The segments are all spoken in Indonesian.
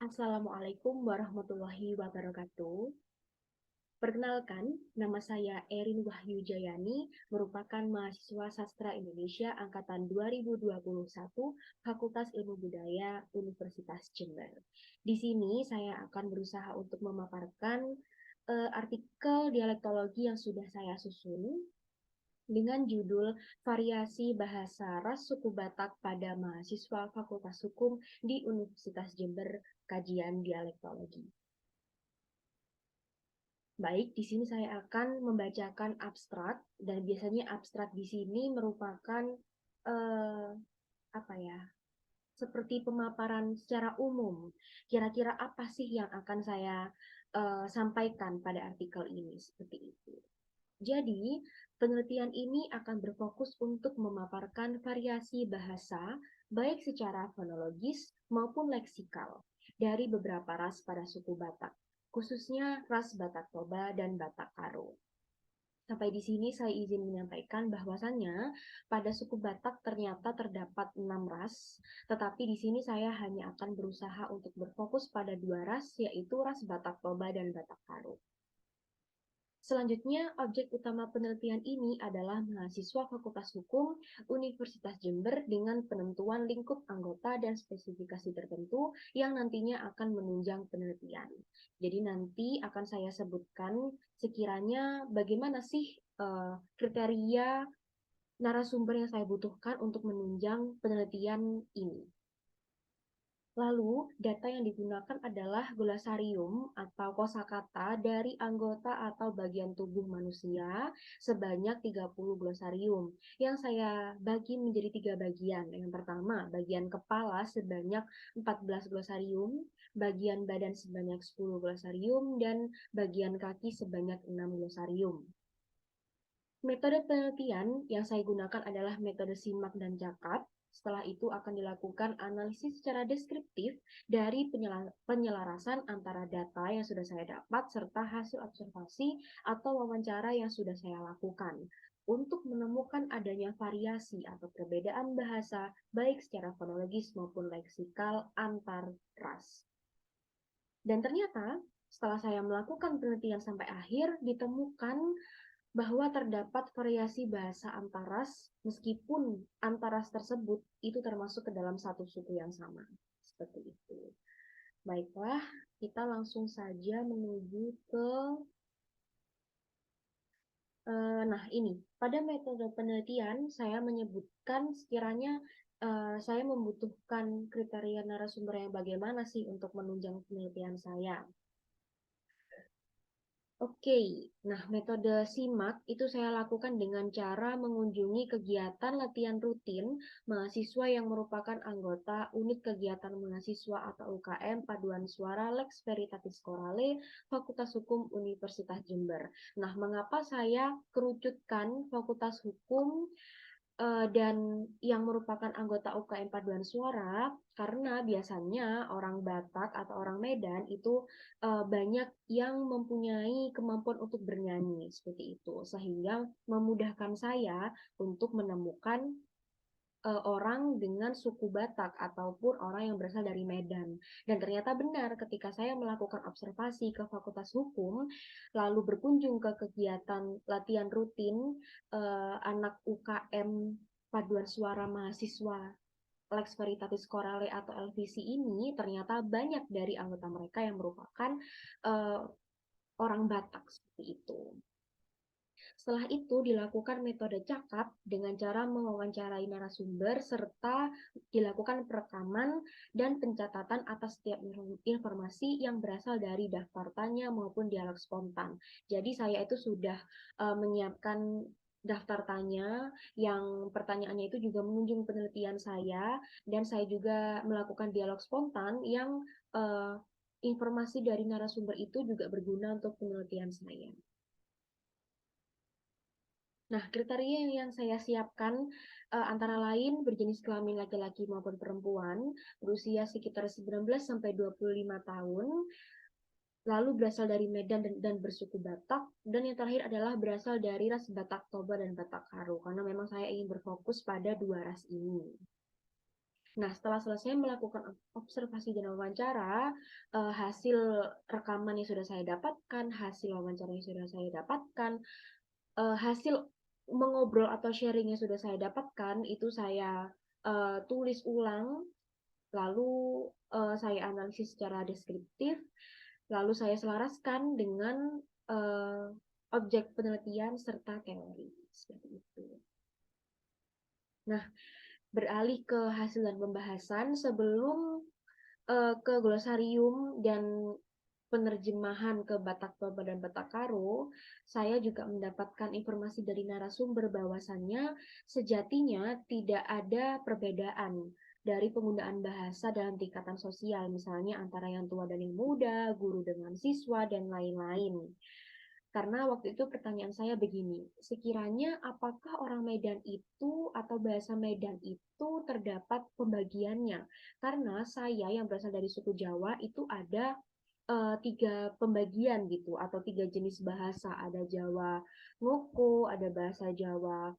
Assalamualaikum warahmatullahi wabarakatuh. Perkenalkan, nama saya Erin Wahyu Jayani, merupakan mahasiswa Sastra Indonesia Angkatan 2021, Fakultas Ilmu Budaya Universitas Jember. Di sini saya akan berusaha untuk memaparkan artikel dialektologi yang sudah saya susun dengan judul Variasi Bahasa Ras Suku Batak pada Mahasiswa Fakultas Hukum di Universitas Jember, Kajian Dialektologi. Baik, di sini saya akan membacakan abstrak dan biasanya abstrak di sini merupakan eh, apa ya? Seperti pemaparan secara umum. Kira-kira apa sih yang akan saya sampaikan pada artikel ini seperti itu. Jadi, penelitian ini akan berfokus untuk memaparkan variasi bahasa baik secara fonologis maupun leksikal dari beberapa ras pada suku Batak, khususnya ras Batak Toba dan Batak Karo. Sampai di sini saya izin menyampaikan bahwasannya pada suku Batak ternyata terdapat 6 ras, tetapi di sini saya hanya akan berusaha untuk berfokus pada 2 ras, yaitu ras Batak Toba dan Batak Karo. Selanjutnya, objek utama penelitian ini adalah mahasiswa Fakultas Hukum Universitas Jember dengan penentuan lingkup anggota dan spesifikasi tertentu yang nantinya akan menunjang penelitian. Jadi nanti akan saya sebutkan sekiranya bagaimana sih kriteria narasumber yang saya butuhkan untuk menunjang penelitian ini. Lalu, data yang digunakan adalah glosarium atau kosakata dari anggota atau bagian tubuh manusia sebanyak 30 glosarium yang saya bagi menjadi 3 bagian. Yang pertama, bagian kepala sebanyak 14 glosarium, bagian badan sebanyak 10 glosarium, dan bagian kaki sebanyak 6 glosarium. Metode penelitian yang saya gunakan adalah metode simak dan cakap. Setelah itu akan dilakukan analisis secara deskriptif dari penyelarasan antara data yang sudah saya dapat serta hasil observasi atau wawancara yang sudah saya lakukan untuk menemukan adanya variasi atau perbedaan bahasa baik secara fonologis maupun leksikal antar ras. Dan ternyata setelah saya melakukan penelitian sampai akhir, ditemukan bahwa terdapat variasi bahasa antar ras meskipun antar ras tersebut itu termasuk ke dalam satu suku yang sama. Seperti itu. Baiklah, kita langsung saja menuju ke nah ini. Pada metode penelitian saya menyebutkan sekiranya saya membutuhkan kriteria narasumber yang bagaimana sih untuk menunjang penelitian saya. Oke, nah metode SIMAK itu saya lakukan dengan cara mengunjungi kegiatan latihan rutin mahasiswa yang merupakan anggota unit kegiatan mahasiswa atau UKM Paduan Suara Lex Veritatis Chorale Fakultas Hukum Universitas Jember. Nah, mengapa saya kerucutkan Fakultas Hukum dan yang merupakan anggota UKM Paduan Suara karena biasanya orang Batak atau orang Medan itu banyak yang mempunyai kemampuan untuk bernyanyi seperti itu sehingga memudahkan saya untuk menemukan orang dengan suku Batak ataupun orang yang berasal dari Medan. Dan ternyata benar ketika saya melakukan observasi ke Fakultas Hukum, lalu berkunjung ke kegiatan latihan rutin anak UKM Paduan Suara Mahasiswa Lex Veritatis Chorale atau LVC ini, ternyata banyak dari anggota mereka yang merupakan uh, orang Batak seperti itu. Setelah itu dilakukan metode cakap dengan cara mewawancarai narasumber serta dilakukan perekaman dan pencatatan atas setiap informasi yang berasal dari daftar tanya maupun dialog spontan. Jadi saya itu sudah menyiapkan daftar tanya yang pertanyaannya itu juga mengunjung penelitian saya dan saya juga melakukan dialog spontan yang informasi dari narasumber itu juga berguna untuk penelitian saya. Nah, kriteria yang saya siapkan antara lain berjenis kelamin laki-laki maupun perempuan, berusia sekitar 19 sampai 25 tahun, lalu berasal dari Medan dan bersuku Batak, dan yang terakhir adalah berasal dari ras Batak Toba dan Batak Karo, karena memang saya ingin berfokus pada 2 ras ini. Nah, setelah selesai melakukan observasi dan wawancara, hasil rekaman yang sudah saya dapatkan, hasil wawancara yang sudah saya dapatkan, hasil mengobrol atau sharing yang sudah saya dapatkan, itu saya tulis ulang, lalu saya analisis secara deskriptif, lalu saya selaraskan dengan objek penelitian serta teori. Seperti itu. Nah, beralih ke hasil dan pembahasan sebelum ke glosarium dan penerjemahan ke Batak Toba dan Batak Karo, saya juga mendapatkan informasi dari narasumber bahwasannya sejatinya tidak ada perbedaan dari penggunaan bahasa dalam tingkatan sosial, misalnya antara yang tua dan yang muda, guru dengan siswa, dan lain-lain. Karena waktu itu pertanyaan saya begini, sekiranya apakah orang Medan itu atau bahasa Medan itu terdapat pembagiannya? Karena saya yang berasal dari suku Jawa itu ada tiga pembagian gitu atau tiga jenis bahasa. Ada Jawa Ngoko, ada bahasa Jawa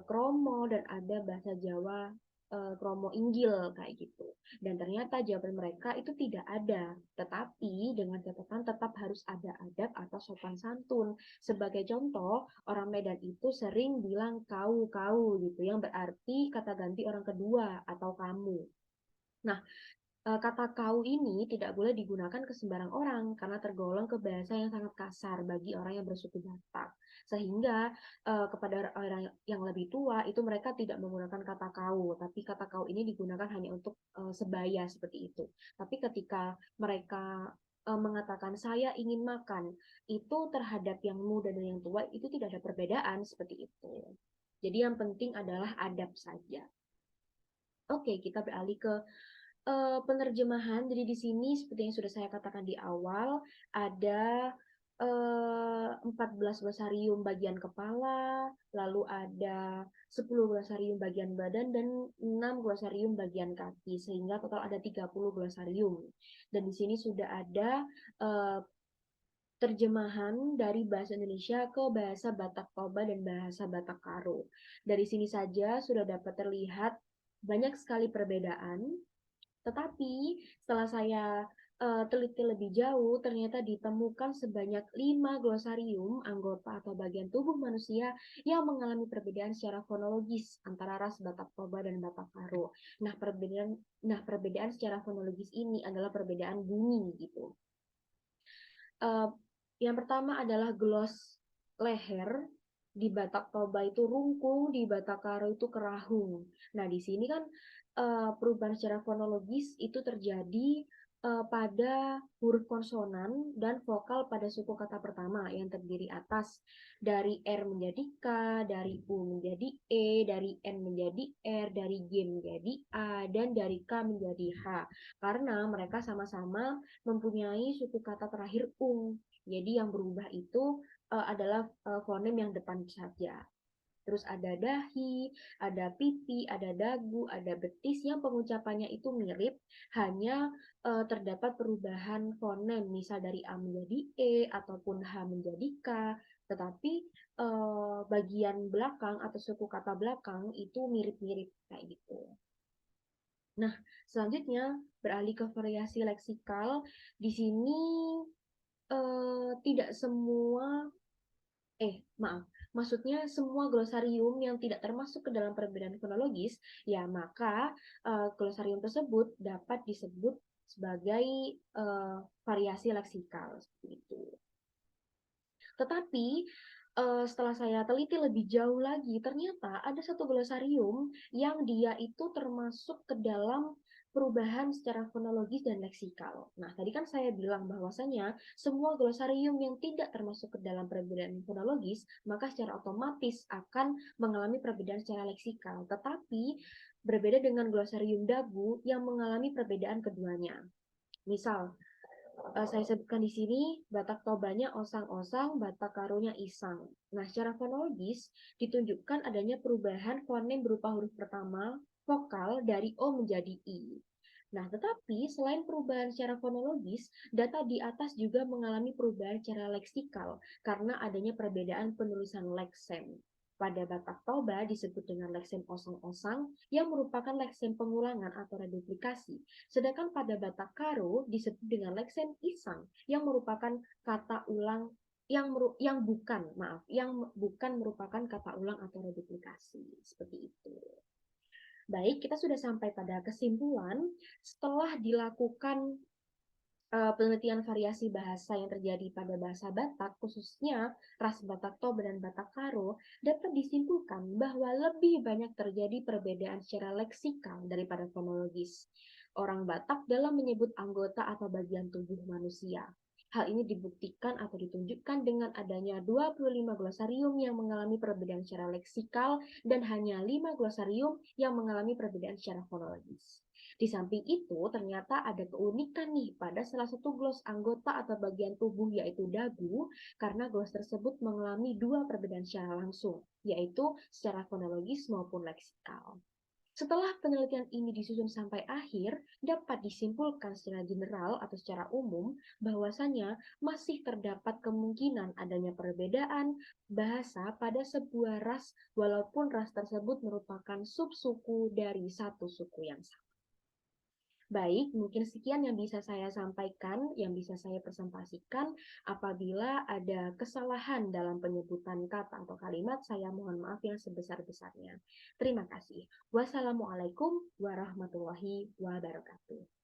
Kromo, dan ada bahasa Jawa Kromo Inggil kayak gitu. Dan ternyata jawaban mereka itu tidak ada, tetapi dengan catatan tetap harus ada adab atau sopan santun. Sebagai contoh, orang Medan itu sering bilang kau gitu, yang berarti kata ganti orang kedua atau kamu. Nah, kata kau ini tidak boleh digunakan ke sembarang orang karena tergolong ke bahasa yang sangat kasar bagi orang yang bersuku Batak. Sehingga kepada orang yang lebih tua itu mereka tidak menggunakan kata kau, tapi kata kau ini digunakan hanya untuk sebaya seperti itu. Tapi ketika mereka mengatakan saya ingin makan, itu terhadap yang muda dan yang tua itu tidak ada perbedaan seperti itu. Jadi yang penting adalah adab saja. Oke, kita beralih ke penerjemahan. Jadi di sini seperti yang sudah saya katakan di awal, ada 14 glosarium bagian kepala, lalu ada 10 glosarium bagian badan, dan 6 glosarium bagian kaki, sehingga total ada 30 glosarium. Dan di sini sudah ada uh, terjemahan dari bahasa Indonesia ke bahasa Batak Toba dan bahasa Batak Karo. Dari sini saja sudah dapat terlihat banyak sekali perbedaan, tetapi setelah saya teliti lebih jauh, ternyata ditemukan sebanyak 5 glosarium anggota atau bagian tubuh manusia yang mengalami perbedaan secara fonologis antara ras Batak Toba dan Batak Karo. Nah, perbedaan secara fonologis ini adalah perbedaan bunyi gitu. Yang pertama adalah glos leher. Di Batak Toba itu rungkung, di Batak Karo itu kerahung. Nah, di sini kan perubahan secara fonologis itu terjadi pada huruf konsonan dan vokal pada suku kata pertama yang terdiri atas dari R menjadi K, dari U menjadi E, dari N menjadi R, dari G menjadi A, dan dari K menjadi H. Karena mereka sama-sama mempunyai suku kata terakhir ung. Jadi yang berubah itu adalah fonem yang depan saja. Terus ada dahi, ada pipi, ada dagu, ada betis yang pengucapannya itu mirip, hanya terdapat perubahan fonem, misal dari A menjadi E ataupun H menjadi K, tetapi bagian belakang atau suku kata belakang itu mirip-mirip kayak gitu. Nah, selanjutnya beralih ke variasi leksikal. Di sini tidak semua, maaf, maksudnya semua glosarium yang tidak termasuk ke dalam perbedaan fonologis, ya maka glosarium tersebut dapat disebut sebagai variasi leksikal seperti itu. Tetapi setelah saya teliti lebih jauh lagi, ternyata ada satu glosarium yang dia itu termasuk ke dalam perubahan secara fonologis dan leksikal. Nah, tadi kan saya bilang bahwasanya semua glosarium yang tidak termasuk ke dalam perbedaan fonologis, maka secara otomatis akan mengalami perbedaan secara leksikal. Tetapi berbeda dengan glosarium dagu yang mengalami perbedaan keduanya. Misal, saya sebutkan di sini, Batak Tobanya osang-osang, Batak Karonya isang. Nah, secara fonologis ditunjukkan adanya perubahan fonem berupa huruf pertama, vokal dari O menjadi I. Nah, tetapi selain perubahan secara fonologis, data di atas juga mengalami perubahan secara leksikal karena adanya perbedaan penulisan leksem. Pada Batak Toba disebut dengan leksen osang-osang yang merupakan leksen pengulangan atau reduplikasi. Sedangkan pada Batak Karo disebut dengan leksen isang yang merupakan kata ulang yang bukan merupakan kata ulang atau reduplikasi. Seperti itu. Baik, kita sudah sampai pada kesimpulan setelah dilakukan penelitian variasi bahasa yang terjadi pada bahasa Batak, khususnya ras Batak Toba dan Batak Karo, dapat disimpulkan bahwa lebih banyak terjadi perbedaan secara leksikal daripada fonologis. Orang Batak dalam menyebut anggota atau bagian tubuh manusia. Hal ini dibuktikan atau ditunjukkan dengan adanya 25 glosarium yang mengalami perbedaan secara leksikal dan hanya 5 glosarium yang mengalami perbedaan secara fonologis. Di samping itu, ternyata ada keunikan nih pada salah satu glos anggota atau bagian tubuh yaitu dagu, karena glos tersebut mengalami dua perbedaan secara langsung, yaitu secara fonologis maupun leksikal. Setelah penelitian ini disusun sampai akhir, dapat disimpulkan secara general atau secara umum bahwasanya masih terdapat kemungkinan adanya perbedaan bahasa pada sebuah ras walaupun ras tersebut merupakan subsuku dari satu suku yang sama. Baik, mungkin sekian yang bisa saya sampaikan, yang bisa saya presentasikan. Apabila ada kesalahan dalam penyebutan kata atau kalimat, saya mohon maaf yang sebesar-besarnya. Terima kasih. Wassalamualaikum warahmatullahi wabarakatuh.